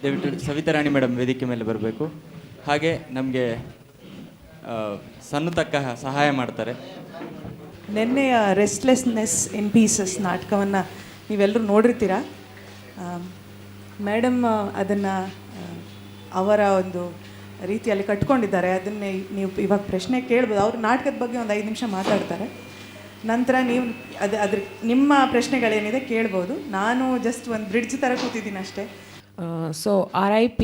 ದಯವಿಟ್ಟು ಸವಿತಾ ರಾಣಿ ಮೇಡಮ್ ವೇದಿಕೆ ಮೇಲೆ ಬರಬೇಕು. ಹಾಗೆ ನಮಗೆ ಸಣ್ಣತಕ್ಕ ಸಹಾಯ ಮಾಡ್ತಾರೆ. ನಿನ್ನೆಯ ರೆಸ್ಟ್ಲೆಸ್ನೆಸ್ ಇನ್ ಪೀಸಸ್ ನಾಟಕವನ್ನು ನೀವೆಲ್ಲರೂ ನೋಡಿರ್ತೀರ. ಮೇಡಮ್ ಅದನ್ನು ಅವರ ಒಂದು ರೀತಿಯಲ್ಲಿ ಕಟ್ಕೊಂಡಿದ್ದಾರೆ. ಅದನ್ನೇ ನೀವು ಇವಾಗ ಪ್ರಶ್ನೆ ಕೇಳ್ಬೋದು. ಅವ್ರ ನಾಟಕದ ಬಗ್ಗೆ ಒಂದು 5 ನಿಮಿಷ ಮಾತಾಡ್ತಾರೆ. ನಂತರ ನೀವು ಅದ್ರ ನಿಮ್ಮ ಪ್ರಶ್ನೆಗಳೇನಿದೆ ಕೇಳ್ಬೋದು. ನಾನು ಜಸ್ಟ್ ಒಂದು ಬ್ರಿಡ್ಜ್ ಥರ ಕೂತಿದ್ದೀನಿ ಅಷ್ಟೇ. So RIP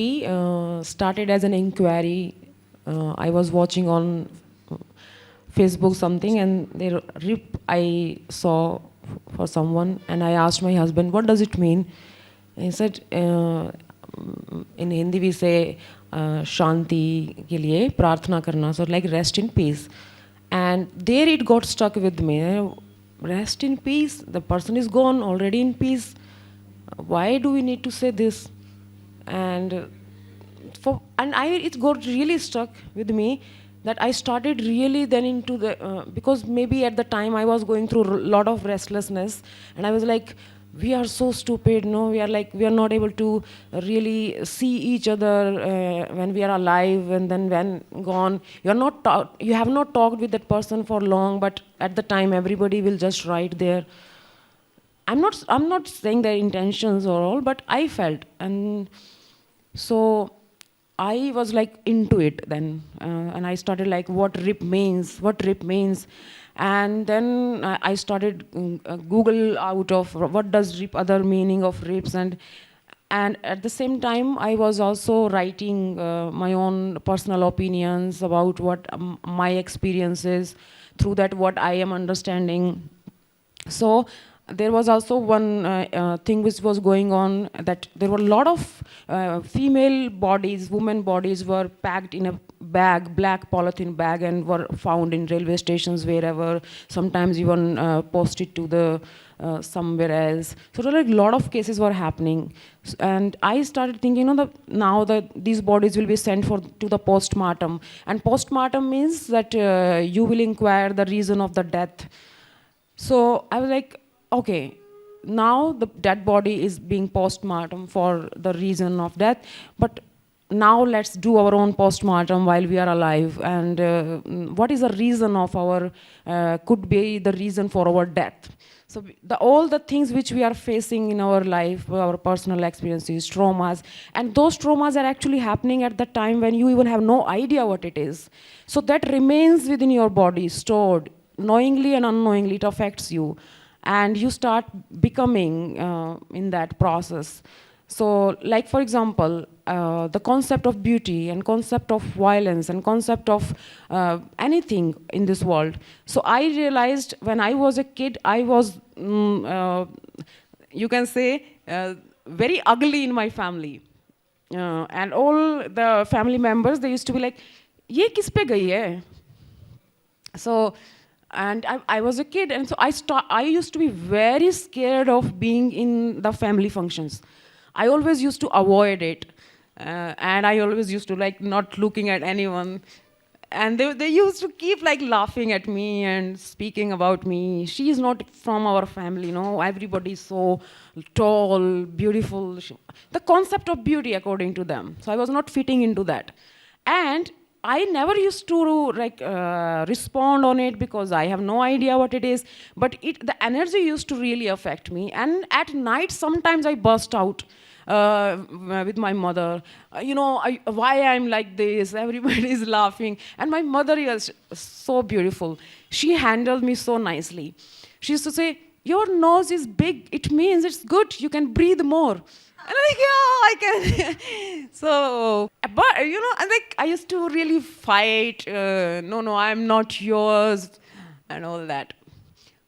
started as an inquiry. I was watching on Facebook something, and the RIP I saw for someone, and I asked my husband, what does it mean? He said, in Hindi we say shanti ke liye prarthana karna, so like rest in peace. And there it got stuck with me. Rest in peace, the person is gone, already in peace. Why do we need to say this? And it got really stuck with me that I started really then into the because maybe at the time I was going through a lot of restlessness, and I was like, we are so stupid, no, we are not able to really see each other when we are alive, and then when gone you have not talked with that person for long, but at the time everybody will just write there. I'm not saying their intentions or all, but I felt, and so I was like into it then, and I started like what RIP means. And then I started Google out of what does RIP, other meaning of RIPs, and at the same time I was also writing my own personal opinions about what my experiences, through that what I am understanding. So there was also one thing which was going on, that there were a lot of female bodies, women bodies were packed in a bag, black polythene bag, and were found in railway stations, wherever, sometimes even posted to the somewhere else. So there were a lot of cases were happening, and I started thinking, now that these bodies will be sent to the postmortem, and postmortem means that you will inquire the reason of the death. So I was like, okay, now the dead body is being postmortem for the reason of death, but now let's do our own postmortem while we are alive, and what is the reason of our could be the reason for our death. So all the things which we are facing in our life, our personal experiences, traumas, and those traumas are actually happening at the time when you even have no idea what it is. So that remains within your body, stored, knowingly and unknowingly. It affects you, and you start becoming in that process. So like, for example, the concept of beauty and concept of violence and concept of anything in this world. So I realized when I was a kid, I was you can say very ugly in my family, and all the family members, they used to be like, ye kis pe gayi hai? So, and I was a kid, and so I used to be very scared of being in the family functions. I always used to avoid it, and I always used to like not looking at anyone, and they used to keep like laughing at me and speaking about me. She is not from our family, everybody is so tall, beautiful, the concept of beauty according to them. So I was not fitting into that, and I never used to respond on it because I have no idea what it is, but the energy used to really affect me. And at night sometimes I burst out with my mother, why I'm like this, everybody is laughing. And my mother is so beautiful, she handled me so nicely. She used to say, your nose is big, it means it's good, you can breathe more. And I'm like, yeah, I can. So, but I used to really fight. No, I'm not yours, and all that.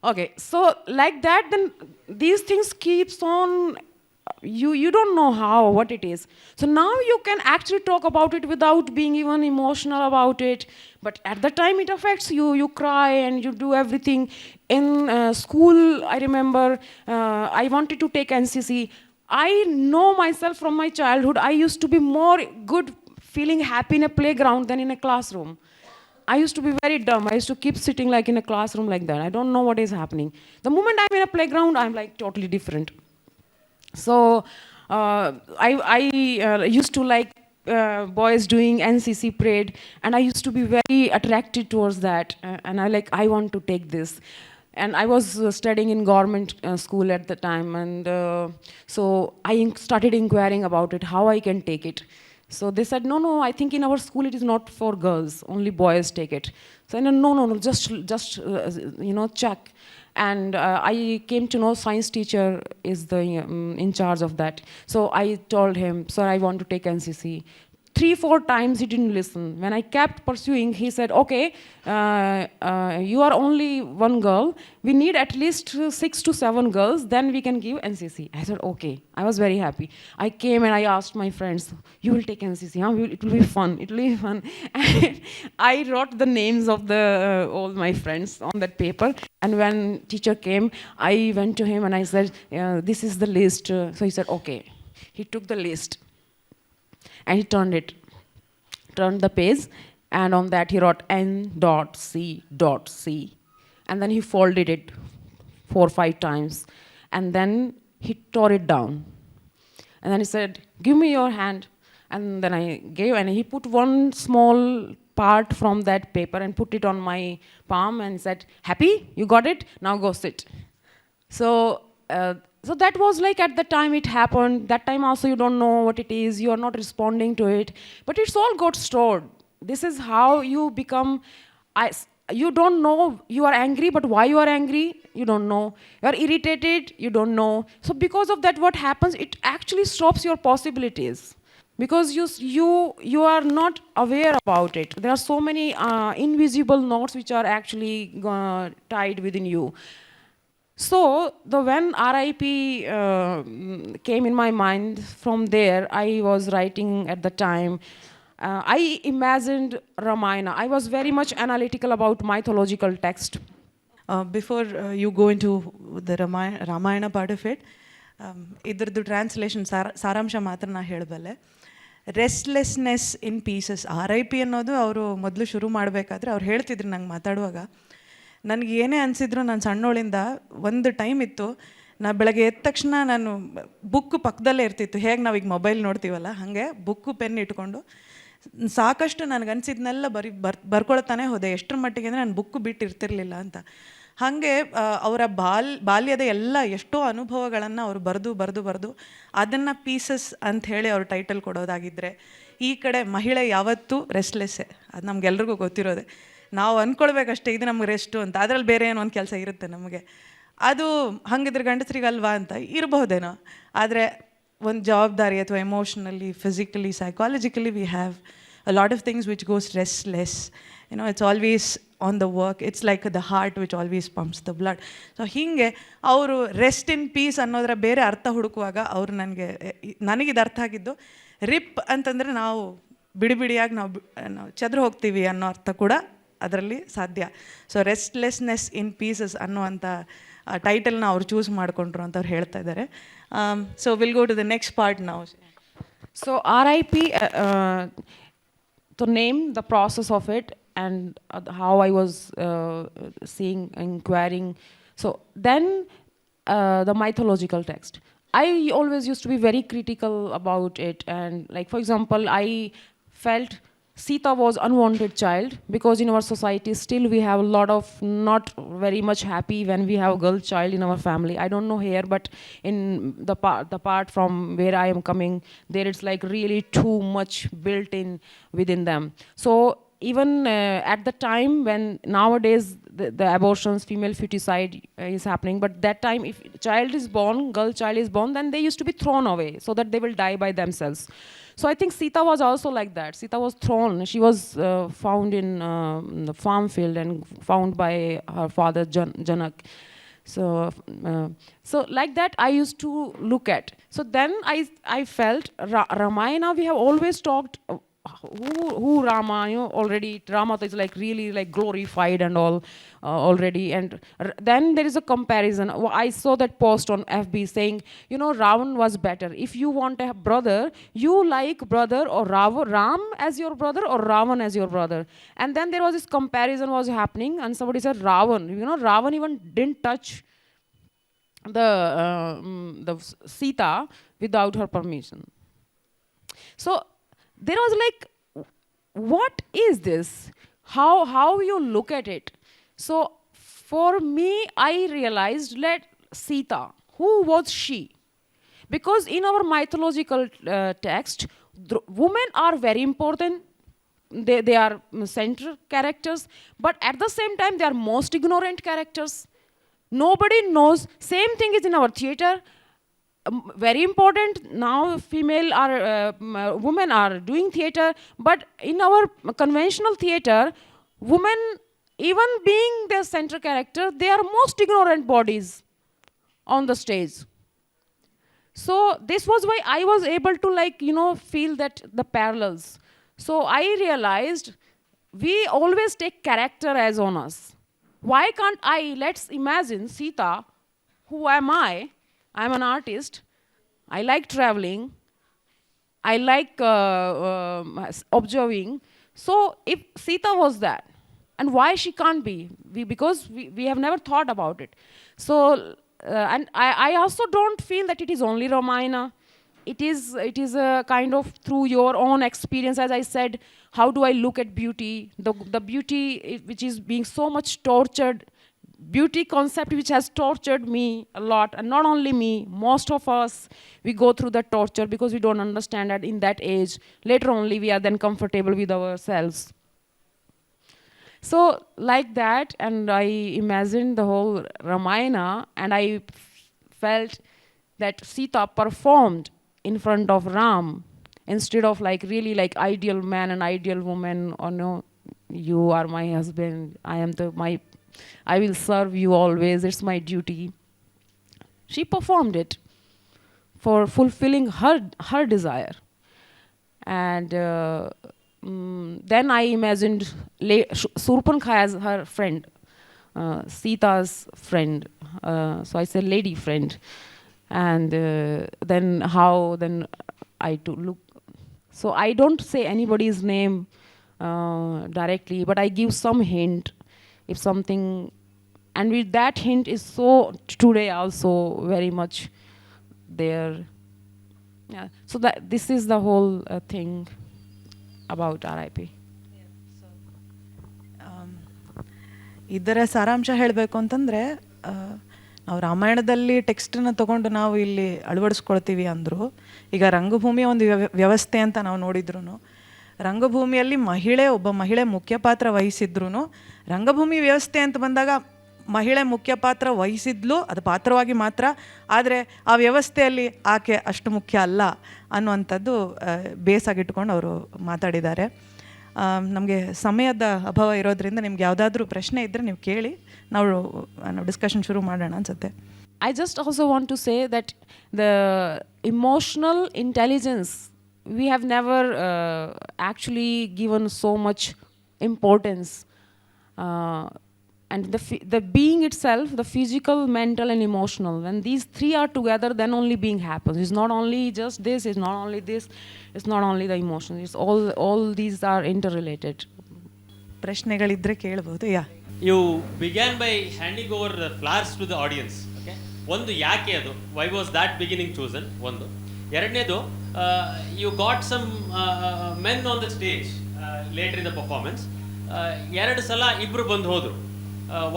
Okay, so like that, then these things keeps on. You don't know what it is. So now you can actually talk about it without being even emotional about it. But at the time it affects you. You cry and you do everything. In school, I remember I wanted to take NCC. I know myself from my childhood, I used to be more good feeling happy in a playground than in a classroom. I used to be very dumb. I used to keep sitting like in a classroom like that. I don't know what is happening. The moment I'm in a playground, I'm like totally different. So I used to like boys doing NCC parade, and I used to be very attracted towards that, and I want to take this. And I was studying in government school at the time, and so I started inquiring about it, how I can take it. So they said, no, no, I think in our school it is not for girls, only boys take it. So I said, no, no, no, just check. And I came to know science teacher is the in charge of that. So I told him, sir, I want to take NCC. 3-4 times he didn't listen. When I kept pursuing, he said, okay, you are only one girl. We need at least 6 to 7 girls, then we can give NCC. I said, okay. I was very happy. I came and I asked my friends, you will take NCC, huh? It will be fun, it will be fun. And I wrote the names of all my friends on that paper. And when teacher came, I went to him and I said, this is the list. So he said, okay. He took the list. And he turned the page, and on that he wrote N.C.C. And then he folded it 4 or 5 times. And then he tore it down. And then he said, give me your hand. And then I gave, and he put one small part from that paper and put it on my palm and said, happy? You got it? Now go sit. So that was like at the time it happened. That time also you don't know what it is. You are not responding to it. But it's all got stored. This is how you become. You don't know you are angry, but why you are angry, you don't know. You are irritated, you don't know. So because of that, what happens? It actually stops your possibilities. Because you are not aware about it. There are so many invisible knots which are actually tied within you. So when RIP came in my mind, from there I was writing at the time. I imagined Ramayana. I was very much analytical about mythological text. Before you go into the Ramayana part of it, idradu translation ಸಾರಾಂಶ ಮಾತ್ರ ನಾ ಹೇಳಬಲ್ಲೆ. Restlessness ಇನ್ pieces, RIP ಅನ್ನೋದು ಅವರು ಮೊದಲು ಶುರು ಮಾಡಬೇಕಾದ್ರೆ ಅವ್ರು ಹೇಳ್ತಿದ್ರು ನಂಗೆ ಮಾತಾಡುವಾಗ, ನನಗೆ ಏನೇ ಅನಿಸಿದ್ರು ನಾನು ಸಣ್ಣೋಳಿಂದ ಒಂದು ಟೈಮ್ ಇತ್ತು, ನಾ ಬೆಳಗ್ಗೆ ಎದ್ದ ತಕ್ಷಣ ನಾನು ಬುಕ್ಕು ಪಕ್ಕದಲ್ಲೇ ಇರ್ತಿತ್ತು. ಹೇಗೆ ನಾವೀಗ ಮೊಬೈಲ್ ನೋಡ್ತೀವಲ್ಲ ಹಾಗೆ ಬುಕ್ಕು ಪೆನ್ ಇಟ್ಕೊಂಡು ಸಾಕಷ್ಟು ನನಗನ್ಸಿದ್ನೆಲ್ಲ ಬರ್ಕೊಳ್ತಾನೆ ಹೋದೆ. ಎಷ್ಟರ ಮಟ್ಟಿಗೆ ಅಂದರೆ ನಾನು ಬುಕ್ಕು ಬಿಟ್ಟು ಇರ್ತಿರ್ಲಿಲ್ಲ ಅಂತ. ಹಾಗೆ ಅವರ ಬಾಲ್ಯದ ಎಲ್ಲ ಎಷ್ಟೋ ಅನುಭವಗಳನ್ನು ಅವರು ಬರೆದು ಅದನ್ನು ಪೀಸಸ್ ಅಂಥೇಳಿ ಅವ್ರು ಟೈಟಲ್ ಕೊಡೋದಾಗಿದ್ದರೆ, ಈ ಕಡೆ ಮಹಿಳೆ ಯಾವತ್ತೂ ರೆಸ್ಟ್ಲೆಸ್ಸೇ. ಅದು ನಮಗೆಲ್ರಿಗೂ ಗೊತ್ತಿರೋದೆ. ನಾವು ಅಂದ್ಕೊಳ್ಬೇಕಷ್ಟೇ ಇದು ನಮ್ಗೆ ರೆಸ್ಟು ಅಂತ, ಅದರಲ್ಲಿ ಬೇರೆ ಏನೋ ಒಂದು ಕೆಲಸ ಇರುತ್ತೆ ನಮಗೆ. ಅದು ಹಂಗಿದ್ರೆ ಗಂಡಸರಿಗಲ್ವಾ ಅಂತ ಇರಬಹುದೇನೋ. ಆದರೆ ಒಂದು ಜವಾಬ್ದಾರಿ ಅಥವಾ emotionally, physically, psychologically we have a lot of things which goes restless. It's always on the work. It's like the heart which always pumps the blood. So ಹೀಗೆ ಅವರು ರೆಸ್ಟ್ ಇನ್ ಪೀಸ್ ಅನ್ನೋದರ ಬೇರೆ ಅರ್ಥ ಹುಡುಕುವಾಗ ಅವರು ನನಗಿದು ಅರ್ಥ ಆಗಿದ್ದು, ರಿಪ್ ಅಂತಂದರೆ ನಾವು ಬಿಡಿಯಾಗಿ ನಾವು ಚದ್ರ ಹೋಗ್ತೀವಿ ಅನ್ನೋ ಅರ್ಥ ಕೂಡ ಅದರಲ್ಲಿ ಸಾಧ್ಯ. ಸೊ ರೆಸ್ಟ್ಲೆಸ್ನೆಸ್ ಇನ್ ಪೀಸಸ್ ಅನ್ನುವಂಥ ಟೈಟಲ್ನ ಅವ್ರು ಚೂಸ್ ಮಾಡಿಕೊಂಡ್ರು ಅಂತ ಅವ್ರು ಹೇಳ್ತಾ ಇದ್ದಾರೆ. So will go to the next part ನಾವು. So RIP, to name the process of it and how I was seeing, inquiring. So then the mythological text. I always used to be very critical about it, and like for example, I felt Sita was unwanted child, because in our society still we have a lot of not very much happy when we have a girl child in our family. I don't know here, but in the part from where I am coming, there it's like really too much built in within them. So even at the time when nowadays the abortions, female feticide is happening, but that time if child is born, girl child is born, then they used to be thrown away so that they will die by themselves. So I think Sita was also like that. Sita was thrown. She was found in the farm field and found by her father Janak. So like that I used to look at. So then I felt Ramayana, we have always talked who Rama, already Rama is like really like glorified and all already. And then there is a comparison. I saw that post on FB saying, Ravan was better. If you want a brother, you like brother or Ram as your brother or Ravan as your brother. And then there was this comparison was happening, and somebody said Ravan. Ravan even didn't touch the Sita without her permission. So there was like, what is this? How you look at it? So for me, I realized that Sita, who was she? Because in our mythological text, women are very important. They are central characters, but at the same time, they are most ignorant characters. Nobody knows. Same thing is in our theater. Very important now. Women are doing theater, but in our conventional theater, women, even being the central character, they are most ignorant bodies on the stage. So this was why I was able to feel that the parallels. So I realized we always take character as on us. Why can't let's imagine Sita, who am I? I'm an artist. I like traveling. I like observing. So if Sita was that, and why she can't be? Because we have never thought about it. So, and I also don't feel that it is only Ramayana. It is a kind of through your own experience, as I said, how do I look at beauty? The beauty which is being so much tortured, beauty concept which has tortured me a lot, and not only me, most of us, we go through that torture because we don't understand that in that age. Later only we are then comfortable with ourselves. So like that, and I imagined the whole Ramayana, and I felt that Sita performed in front of Ram instead of really ideal man and ideal woman, or no, you are my husband, I will serve you always, it's my duty. She performed it for fulfilling her desire. And then I imagined Surpankha as her friend, Sita's friend. So I said lady friend. And then I to look. So I don't say anybody's name directly, but I give some hint if something, and with that hint is so today also very much there. Yeah. So that this is the whole thing about RIP. ಇದರ ಸಾರಾಂಶ ಹೇಳಬೇಕು ಅಂತಂದರೆ, ನಾವು ರಾಮಾಯಣದಲ್ಲಿ ಟೆಕ್ಸ್ಟನ್ನು ತೊಗೊಂಡು ನಾವು ಇಲ್ಲಿ ಅಳವಡಿಸ್ಕೊಳ್ತೀವಿ ಅಂದರು. ಈಗ ರಂಗಭೂಮಿಯ ಒಂದು ವ್ಯವಸ್ಥೆ ಅಂತ ನಾವು ನೋಡಿದ್ರು, ರಂಗಭೂಮಿಯಲ್ಲಿ ಒಬ್ಬ ಮಹಿಳೆ ಮುಖ್ಯ ಪಾತ್ರ ವಹಿಸಿದ್ರು, ರಂಗಭೂಮಿ ವ್ಯವಸ್ಥೆ ಅಂತ ಬಂದಾಗ ಮಹಿಳೆ ಮುಖ್ಯ ಪಾತ್ರ ವಹಿಸಿದ್ಲು, ಅದು ಪಾತ್ರವಾಗಿ ಮಾತ್ರ. ಆದರೆ ಆ ವ್ಯವಸ್ಥೆಯಲ್ಲಿ ಆಕೆ ಅಷ್ಟು ಮುಖ್ಯ ಅಲ್ಲ ಅನ್ನುವಂಥದ್ದು ಬೇಸಾಗಿಟ್ಕೊಂಡು ಅವರು ಮಾತಾಡಿದ್ದಾರೆ. ನಮಗೆ ಸಮಯದ ಅಭಾವ ಇರೋದ್ರಿಂದ ನಿಮ್ಗೆ ಯಾವುದಾದ್ರೂ ಪ್ರಶ್ನೆ ಇದ್ದರೆ ನೀವು ಕೇಳಿ, ನಾವು ಡಿಸ್ಕಷನ್ ಶುರು ಮಾಡೋಣ ಅನ್ಸುತ್ತೆ. I just also want to say that the emotional intelligence, we have never actually given so much importance. And the being itself, the physical, mental and emotional, when these three are together, then only being happens. It's not only just this, it's not only this, it's not only the emotions, it's all these are interrelated. ಪ್ರಶ್ನೆಗಳಿದ್ರೆ ಕೇಳಬಹುದು. Yeah, you began by handing over flowers to the audience. Okay, ಒಂದು ಯಾಕೆ ಅದು, why was that beginning chosen ಒಂದು. ಎರಡನೇದು, you got some men on the stage later in the performance. ಎರಡು ಸಲ ಇಬ್ಬರು ಬಂದು ಹೋದರು.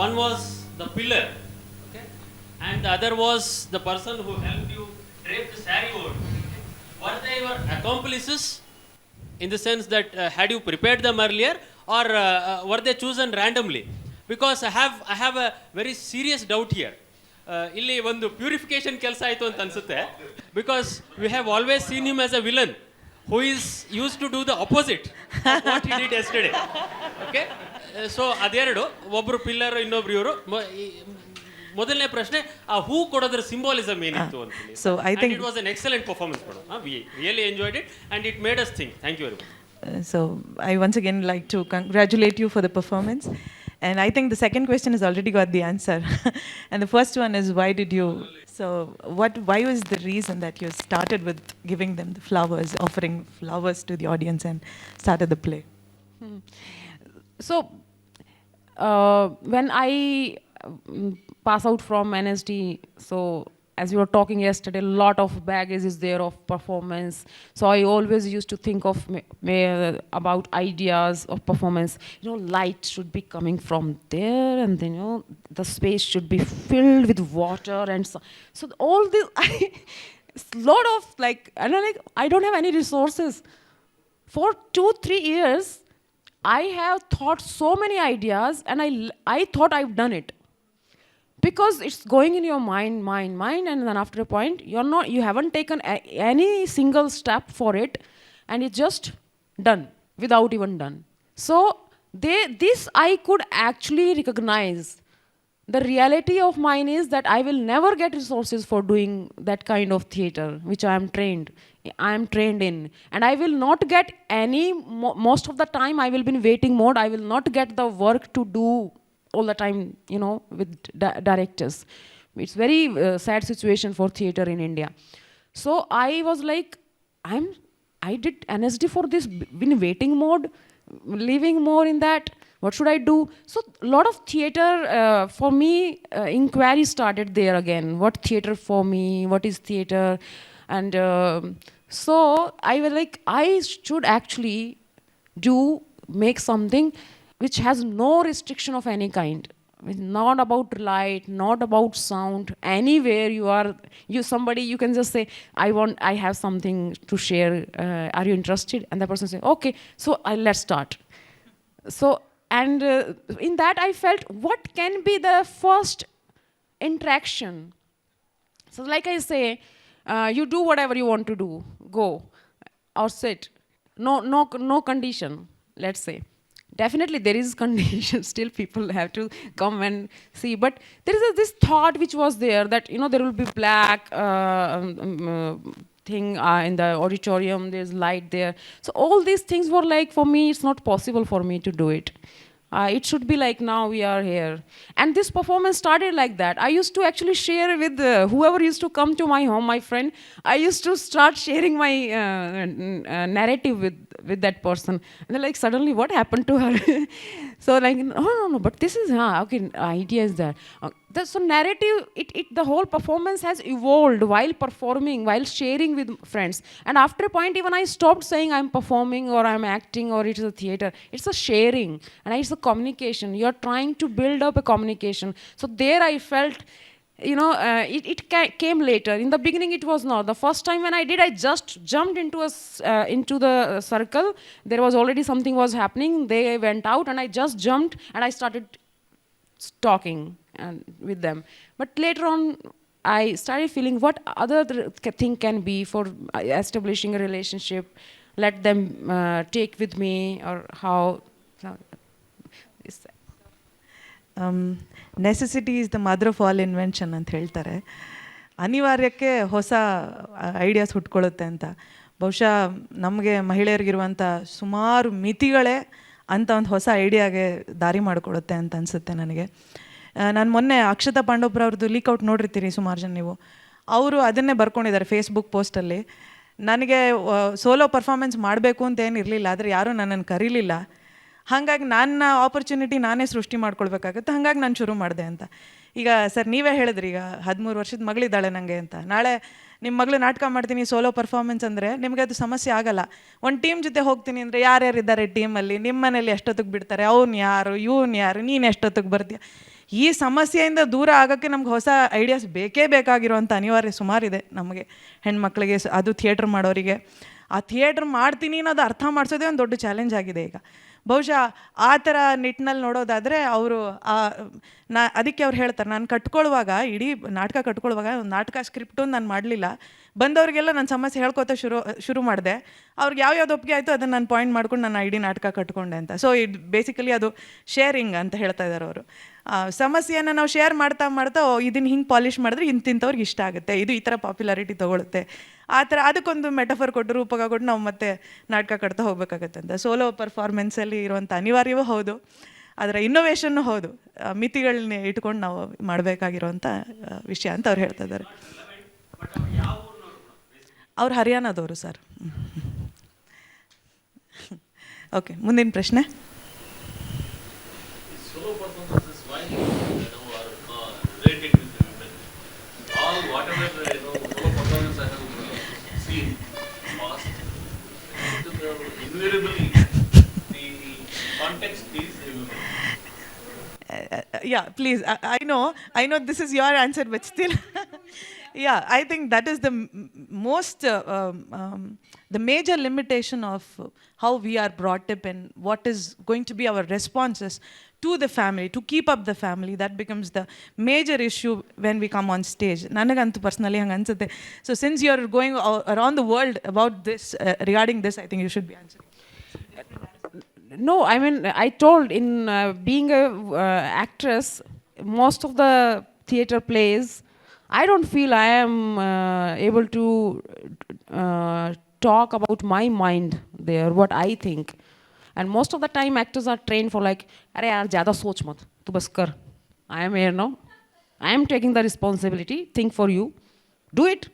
One was the pillar, okay, and the other was the person who helped you drape the saree over. Okay? Were they your accomplices in the sense that had you prepared them earlier, or were they chosen randomly? Because I have a very serious doubt here. ಇಲ್ಲಿ ಒಂದು purification ಕೆಲಸ ಆಯಿತು ಅಂತ ಅನಿಸುತ್ತೆ. Because we have always scene him as a villain who is used to do the opposite of what he did yesterday. Okay, so ಅದೆರಡು, ಒಬ್ಬರು pillar, ಇನ್ನೊಬ್ರು ಇವರು. ಮೊದಲನೇ ಪ್ರಶ್ನೆ, ಆ ಹೂ ಕೊಡೋದ್ರ ಸಿಂಬಾಲಿಸಮ್ ಏನಿತ್ತು ಅಂತ. So I think it was an excellent performance madam. We really enjoyed it and it made us think. Thank you very much. So I once again like to congratulate you for the performance, and I think the second question has already got the answer. And the first one is, why did you, so why was the reason that you started with giving them the flowers, offering flowers to the audience and started the play? So when I pass out from NSD, so as we were talking yesterday, a lot of baggage is there of performance. So I always used to think of about ideas of performance. Light should be coming from there, and then the space should be filled with water, and so all this. Lot of I don't have any resources. For 2-3 years, I have thought so many ideas, and I thought I've done it. Because it's going in your mind, and then after a point, you haven't taken any single step for it, and it's just done, without even done. So this I could actually recognize. The reality of mine is that I will never get resources for doing that kind of theater, which I am trained in. And I will not get any, most of the time I will be in waiting mode. I will not get the work to do all the time, with directors. It's very sad situation for theater in India. So I was like, I did NSD for this, in waiting mode, living more in that. What should I do? So a lot of theater, for me, inquiry started there again. What theater for me? What is theater? And so I was like, I should actually make something which has no restriction of any kind. It's not about light, not about sound. Anywhere you can just say, I have something to share. Are you interested? And the person says, okay, so let's start. So, and in that I felt, what can be the first interaction? So like I say, you do whatever you want to do, go or sit. No condition, let's say. Definitely there is condition, still people have to come and see. But there is this thought which was there that, there will be black thing in the auditorium, there's light there. So all these things were like, for me, it's not possible for me to do it. It should be like, now we are here. And this performance started like that. I used to actually share with whoever used to come to my home, my friend. I used to start sharing my narrative with that person. And they're like, suddenly, what happened to her? So like, no, but this is, okay, idea is that. So narrative, the whole performance has evolved while performing, while sharing with friends. And after a point, even I stopped saying I'm performing or I'm acting or it is a theater. It's a sharing and it's a communication. You're trying to build up a communication. So there I felt, it came later. In the beginning, it was not. The first time when I did, I just jumped into the circle. There was already something was happening. They went out and I just jumped and I started talking with them. But later on, I started feeling what other thing can be for establishing a relationship. Let them take with me or how. Necessity is the mother of all invention ಅಂತ ಹೇಳ್ತಾರೆ. ಅನಿವಾರ್ಯಕ್ಕೆ ಹೊಸ ideas ಹುಟ್ಕೊಳ್ಳುತ್ತೆ ಅಂತ. ಬಹುಶಃ ನಮಗೆ ಮಹಿಳೆಯರಿಗಿರುವಂಥ ಸುಮಾರು ಮಿತಿಗಳೇ ಅಂಥ ಒಂದು ಹೊಸ ಐಡಿಯಾಗೆ ದಾರಿ ಮಾಡಿಕೊಡುತ್ತೆ ಅಂತ ಅನಿಸುತ್ತೆ ನನಗೆ. ನಾನು ಮೊನ್ನೆ ಅಕ್ಷತಾ ಪಾಂಡವಪುರವ್ರದ್ದು ಲೀಕ್ಔಟ್ ನೋಡಿರ್ತೀರಿ ಸುಮಾರು ಜನ ನೀವು. ಅವರು ಅದನ್ನೇ ಬರ್ಕೊಂಡಿದ್ದಾರೆ ಫೇಸ್ಬುಕ್ ಪೋಸ್ಟಲ್ಲಿ. ನನಗೆ ಸೋಲೋ ಪರ್ಫಾರ್ಮೆನ್ಸ್ ಮಾಡಬೇಕು ಅಂತ ಏನಿರಲಿಲ್ಲ, ಆದರೆ ಯಾರೂ ನನ್ನನ್ನು ಕರೀಲಿಲ್ಲ. ಹಾಗಾಗಿ ನನ್ನ ಆಪರ್ಚುನಿಟಿ ನಾನೇ ಸೃಷ್ಟಿ ಮಾಡ್ಕೊಳ್ಬೇಕಾಗುತ್ತೆ, ಹಾಗಾಗಿ ನಾನು ಶುರು ಮಾಡಿದೆ ಅಂತ. ಈಗ ಸರ್ ನೀವೇ ಹೇಳಿದ್ರಿ, ಈಗ 13 ವರ್ಷದ ಮಗಳಿದ್ದಾಳೆ ನನಗೆ ಅಂತ. ನಾಳೆ ನಿಮ್ಮ ಮಗಳು ನಾಟಕ ಮಾಡ್ತೀನಿ ಸೋಲೋ ಪರ್ಫಾರ್ಮೆನ್ಸ್ ಅಂದರೆ ನಿಮಗೆ ಅದು ಸಮಸ್ಯೆ ಆಗಲ್ಲ. ಒಂದು ಟೀಮ್ ಜೊತೆ ಹೋಗ್ತೀನಿ ಅಂದರೆ ಯಾರ್ಯಾರಿದ್ದಾರೆ ಟೀಮಲ್ಲಿ, ನಿಮ್ಮ ಮನೇಲಿ ಎಷ್ಟೊತ್ತಿಗೆ ಬಿಡ್ತಾರೆ, ಅವ್ನು ಯಾರು ಇವನು ಯಾರು, ನೀನು ಎಷ್ಟೊತ್ತಿಗೆ ಬರ್ತೀಯ, ಈ ಸಮಸ್ಯೆಯಿಂದ ದೂರ ಆಗೋಕ್ಕೆ ನಮ್ಗೆ ಹೊಸ ಐಡಿಯಾಸ್ ಬೇಕೇ ಬೇಕಾಗಿರೋವಂಥ ಅನಿವಾರ್ಯ ಸುಮಾರಿದೆ ನಮಗೆ ಹೆಣ್ಮಕ್ಳಿಗೆ. ಅದು ಥಿಯೇಟ್ರ್ ಮಾಡೋರಿಗೆ ಆ ಥಿಯೇಟ್ರ್ ಮಾಡ್ತೀನಿ ಅನ್ನೋದು ಅರ್ಥ ಮಾಡಿಸೋದೇ ಒಂದು ದೊಡ್ಡ ಚಾಲೆಂಜ್ ಆಗಿದೆ ಈಗ. ಬಹುಶಃ ಆ ಥರ ನಿಟ್ಟಿನಲ್ಲಿ ನೋಡೋದಾದರೆ ಅವರು ಅದಕ್ಕೆ ಅವ್ರು ಹೇಳ್ತಾರೆ, ನಾನು ಕಟ್ಕೊಳ್ಳುವಾಗ ಇಡೀ ನಾಟಕ ಕಟ್ಕೊಳ್ಳುವಾಗ ಒಂದು ನಾಟಕ ಸ್ಕ್ರಿಪ್ಟು ನಾನು ಮಾಡಲಿಲ್ಲ, ಬಂದವರಿಗೆಲ್ಲ ನನ್ನ ಸಮಸ್ಯೆ ಹೇಳ್ಕೊತಾ ಶುರು ಮಾಡಿದೆ. ಅವ್ರಿಗೆ ಯಾವ್ಯಾವ್ದು ಒಪ್ಪಿಗೆ ಆಯಿತು ಅದನ್ನು ನಾನು ಪಾಯಿಂಟ್ ಮಾಡ್ಕೊಂಡು ನಾನು ಇಡೀ ನಾಟಕ ಕಟ್ಕೊಂಡೆ ಅಂತ. ಸೊ ಬೇಸಿಕಲಿ ಅದು ಶೇರಿಂಗ್ ಅಂತ ಹೇಳ್ತಾ ಇದ್ದಾರೆ ಅವರು. ಸಮಸ್ಯೆಯನ್ನು ನಾವು ಶೇರ್ ಮಾಡ್ತಾ ಇದನ್ನು ಹಿಂಗೆ ಪಾಲಿಷ್ ಮಾಡಿದ್ರೆ ಇಂತಿಂಥವ್ರಿಗೆ ಇಷ್ಟ ಆಗುತ್ತೆ, ಇದು ಈ ಥರ ಪಾಪ್ಯುಲಾರಿಟಿ ತೊಗೊಳುತ್ತೆ, ಆ ಥರ ಅದಕ್ಕೊಂದು ಮೆಟಫರ್ ಕೊಟ್ಟು ರೂಪಕ ಕೊಟ್ಟು ನಾವು ಮತ್ತೆ ನಾಟಕ ಕಟ್ತಾ ಹೋಗ್ಬೇಕಾಗತ್ತೆ ಅಂತ. ಸೋಲೋ ಪರ್ಫಾರ್ಮೆನ್ಸಲ್ಲಿ ಇರುವಂಥ ಅನಿವಾರ್ಯವೂ ಹೌದು, ಅದರ ಇನ್ನೋವೇಷನ್ನು ಹೌದು, ಮಿತಿಗಳನ್ನ ಇಟ್ಕೊಂಡು ನಾವು ಮಾಡಬೇಕಾಗಿರೋವಂಥ ವಿಷಯ ಅಂತ ಅವ್ರು ಹೇಳ್ತಾ ಇದ್ದಾರೆ. ಅವ್ರು ಹರಿಯಾಣದವರು ಸರ್. ಓಕೆ, ಮುಂದಿನ ಪ್ರಶ್ನೆ. Invariably, the context is removable. Yeah, please. I know this is your answer, but still. Yeah, I think that is the the major limitation of how we are brought up and what is going to be our responses to the family, to keep up the family. That becomes the major issue when we come on stage. Nanagantu personally hang ansutte. So since you are going around the world about this, regarding this, I think you should be answering. No, I mean, I told in being a actress, most of the theater plays, I don't feel I am able to talk about my mind there, what I think. And most of the time, actors are trained for like, "Arey yaar, zyada soch mat, tu bas kar. I am here now. I am taking the responsibility. Think for you. Do it.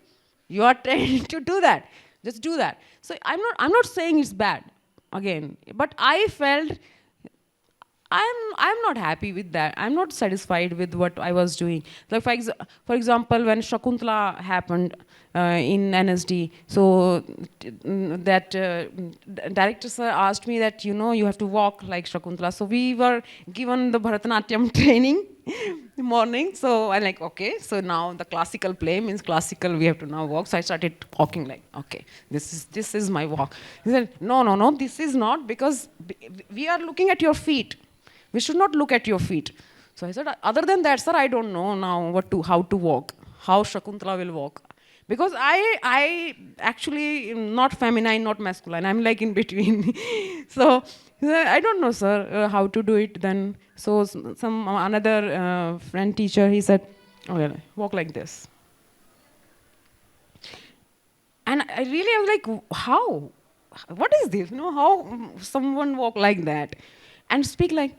You are trained to do that. Just do that." So I'm not saying it's bad, again, but I felt I'm not happy with that. I'm not satisfied with what I was doing. Like for example, when Shakuntala happened in NSD, so that director sir asked me that, you have to walk like Shakuntala. So we were given the Bharatanatyam training morning. So I'm like, okay, so now the classical play means classical, we have to now walk. So I started walking like, okay, this is my walk. He said, no, this is not, because we are looking at your feet. We should not look at your feet. So I said, other than that, sir, I don't know now how to walk, how Shakuntala will walk. Because I actually am not feminine, not masculine. I'm like in between. So I don't know, sir, how to do it then. So another friend teacher, he said, okay, walk like this. And I really was like, how? What is this? How someone walk like that? And speak like,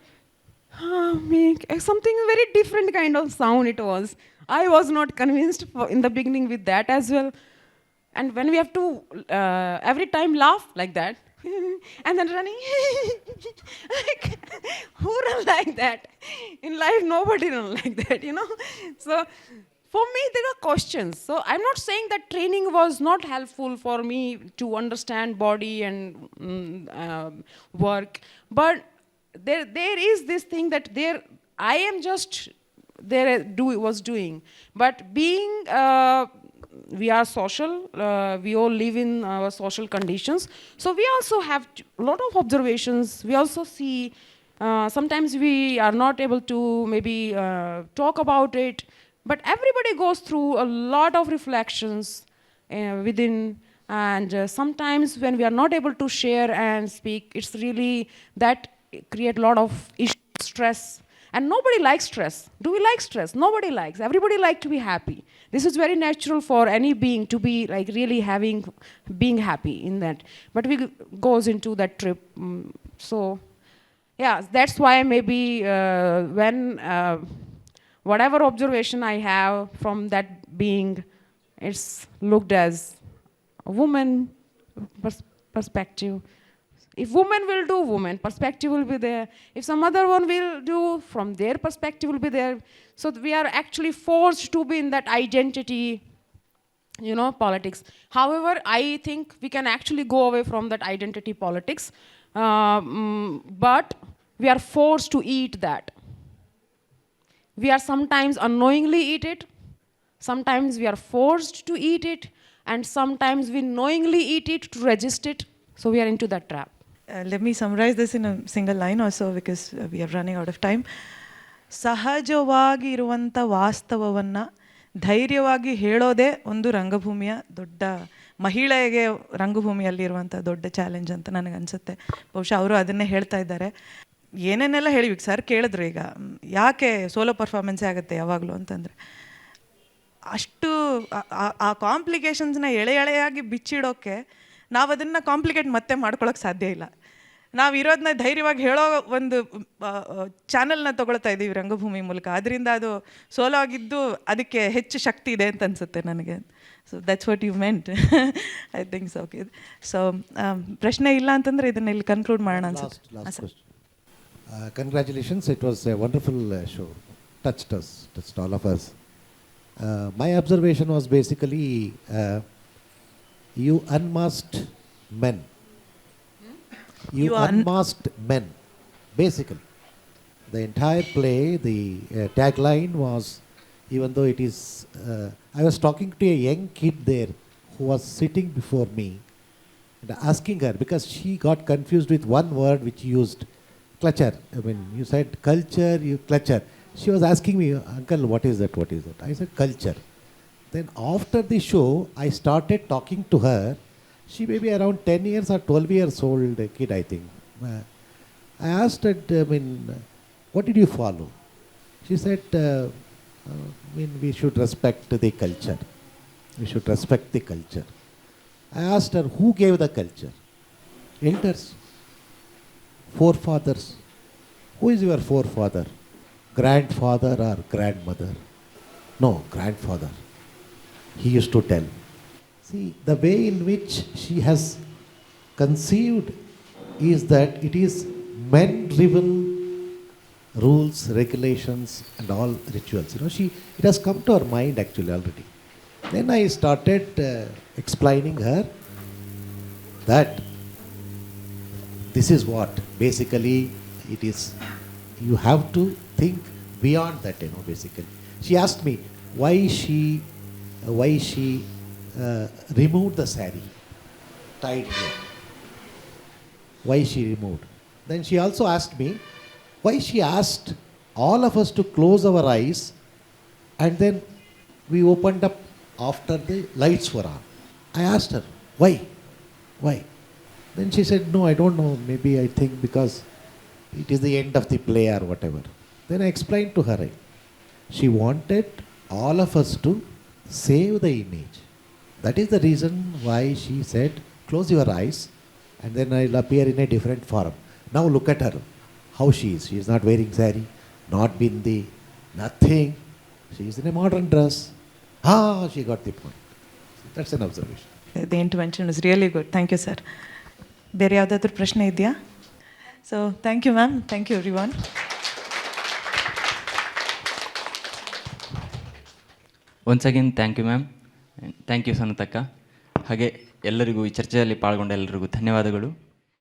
make something very different kind of sound it was. I was not convinced in the beginning with that as well. And when we have to every time laugh like that, and then running, like, who run like that? In life, nobody run like that, So for me, there are questions. So I'm not saying that training was not helpful for me to understand body and work, but there is this thing that I am just was doing. But being, we are social, we all live in our social conditions. So we also have a lot of observations. We also see, sometimes we are not able to maybe talk about it, but everybody goes through a lot of reflections within. And sometimes when we are not able to share and speak, it's really that create a lot of stress. And nobody likes stress. Do we like stress? Nobody likes. Everybody likes to be happy. This is very natural for any being to be like really being happy in that. But we goes into that trip. So yeah, that's why maybe when whatever observation I have from that being, it's looked as a woman perspective. If women will do, woman perspective will be there. If some other one will do, from their perspective will be there. So we are actually forced to be in that identity, politics. However, I think we can actually go away from that identity politics. But we are forced to eat that. We are sometimes unknowingly eat it. Sometimes we are forced to eat it. And sometimes we knowingly eat it to resist it. So we are into that trap. Let me summarize this in a single line also, because we are running out of time. ಸಹಜವಾಗಿ ಇರುವಂಥ ವಾಸ್ತವವನ್ನು ಧೈರ್ಯವಾಗಿ ಹೇಳೋದೇ ಒಂದು ರಂಗಭೂಮಿಯ ದೊಡ್ಡ, ಮಹಿಳೆಗೆ ರಂಗಭೂಮಿಯಲ್ಲಿರುವಂಥ ದೊಡ್ಡ ಚಾಲೆಂಜ್ ಅಂತ ನನಗನ್ಸುತ್ತೆ. ಬಹುಶಃ ಅವರು ಅದನ್ನೇ ಹೇಳ್ತಾ ಇದ್ದಾರೆ. ಏನೇನೆಲ್ಲ ಹೇಳಿವಿ ಸರ್ ಕೇಳಿದ್ರು, ಈಗ ಯಾಕೆ ಸೋಲೋ ಪರ್ಫಾರ್ಮೆನ್ಸೇ ಆಗುತ್ತೆ ಯಾವಾಗಲೂ ಅಂತಂದರೆ, ಅಷ್ಟು ಆ ಕಾಂಪ್ಲಿಕೇಶನ್ಸ್ನ ಎಳೆಯಾಗಿ ಬಿಚ್ಚಿಡೋಕ್ಕೆ ನಾವು ಅದನ್ನು ಕಾಂಪ್ಲಿಕೇಟ್ ಮತ್ತೆ ಮಾಡ್ಕೊಳ್ಳೋಕೆ ಸಾಧ್ಯ ಇಲ್ಲ. ನಾವು ಇರೋದನ್ನ ಧೈರ್ಯವಾಗಿ ಹೇಳೋ ಒಂದು ಚಾನಲ್ನ ತೊಗೊಳ್ತಾ ಇದ್ದೀವಿ ರಂಗಭೂಮಿ ಮೂಲಕ. ಅದರಿಂದ ಅದು ಸೋಲೋ ಆಗಿದ್ದು ಅದಕ್ಕೆ ಹೆಚ್ಚು ಶಕ್ತಿ ಇದೆ ಅಂತ ಅನಿಸುತ್ತೆ ನನಗೆ. So that's what you meant. I think so. Okay, so ಪ್ರಶ್ನೆ ಇಲ್ಲ ಅಂತಂದರೆ ಇದನ್ನ ಇಲ್ಲಿ ಕನ್ಕ್ಲೂಡ್ ಮಾಡೋಣ ಅನ್ಸುತ್ತೆ. Congratulations, it was a wonderful show. Touched all of us. My observation was basically, you unmasked men You You are unmasked men, basically. The entire play, the tagline was, even though it is, I was talking to a young kid there who was sitting before me and asking her, because she got confused with one word which you used, clutcher. I mean, you said culture, you clutcher. She was asking me, uncle, what is that? What is that? I said, culture. Then after the show, I started talking to her. She may be around 10 years or 12 years old kid, I think. I asked her, I mean, what did you follow? She said, I mean, we should respect the culture. We should respect the culture. I asked her, who gave the culture? Elders, forefathers. Who is your forefather? Grandfather or grandmother? No, grandfather. He used to tell. See, the way in which she has conceived is that it is men-driven rules, regulations, and all rituals. You know, it has come to her mind actually already. Then I started explaining her that this is what basically it is. You have to think beyond that, you know, basically. She asked me why she removed the sari, tied here. Why she removed. Then she also asked me why she asked all of us to close our eyes and then we opened up after the lights were on. I asked her, why? Why? Then she said, no, I don't know. Maybe I think because it is the end of the play or whatever. Then I explained to her. She wanted all of us to save the image. That is the reason why she said, close your eyes and then I'll appear in a different form. Now look at her, how she is. She is not wearing sari, not bindi, nothing. She is in a modern dress. She got the point. That's an observation. The intervention is really good. Thank you, sir. ಬೇರೆ ಯಾವುದಾದ್ರೂ ಪ್ರಶ್ನೆ ಇದೆಯಾ? So thank you ma'am, thank you everyone. Once again thank you ma'am, thank you ಸನತಕ್ಕ. ಹಾಗೆ ಎಲ್ಲರಿಗೂ ಈ ಚರ್ಚೆಯಲ್ಲಿ ಪಾಲ್ಗೊಂಡ ಎಲ್ಲರಿಗೂ ಧನ್ಯವಾದಗಳು.